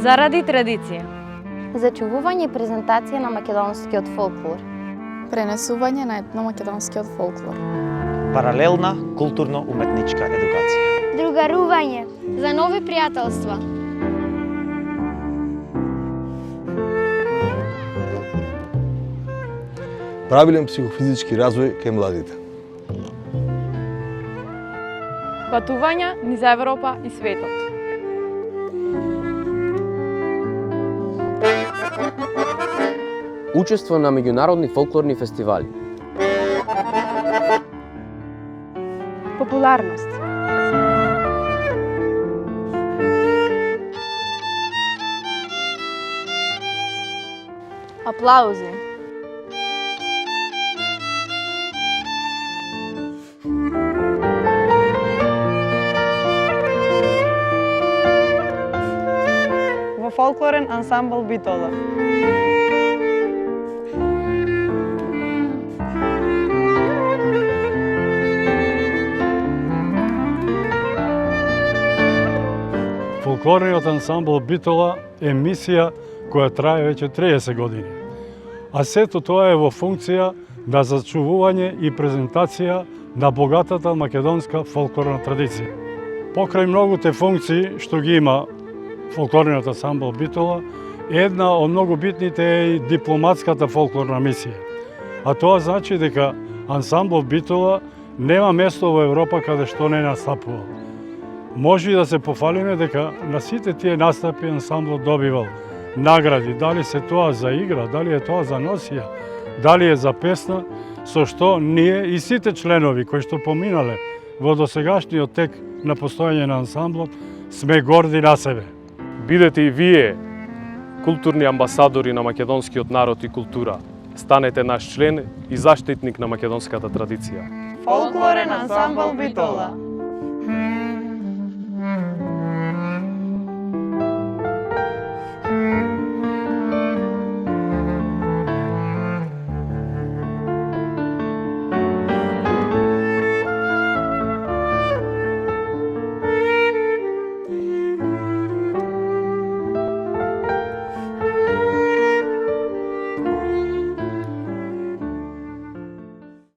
Заради традиција. Зачувување и презентација на македонскиот фолклор. Пренесување на етномакедонскиот фолклор. Паралелна културно-уметничка едукација. Другарување. За нови пријателства. Правилен психофизички развој кај младите. Патувања низ Европа и светот. Учество на меѓународни фолклорни фестивали. Популарност. Аплаузи. Во фолклорен ансамбл Битола. Фолклорниот ансамбл Битола е мисија која трае веќе 30 години. А сето тоа е во функција на зачувување и презентација на богатата македонска фолклорна традиција. Покрај многуте функции што ги има фолклорниот ансамбл Битола, една од многу битните е и дипломатската фолклорна мисија. А тоа значи дека ансамбл Битола нема место во Европа каде што не настапува. Може и да се пофалиме дека на сите тие настапи ансамблот добивал награди, дали се тоа за игра, дали е тоа за носија, дали е за песна, со што ние и сите членови кои што поминале во досегашниот тек на постојање на ансамблот сме горди на себе. Бидете и вие културни амбасадори на македонскиот народ и култура. Станете наш член и заштитник на македонската традиција. Фолклорен ансамбл Битола.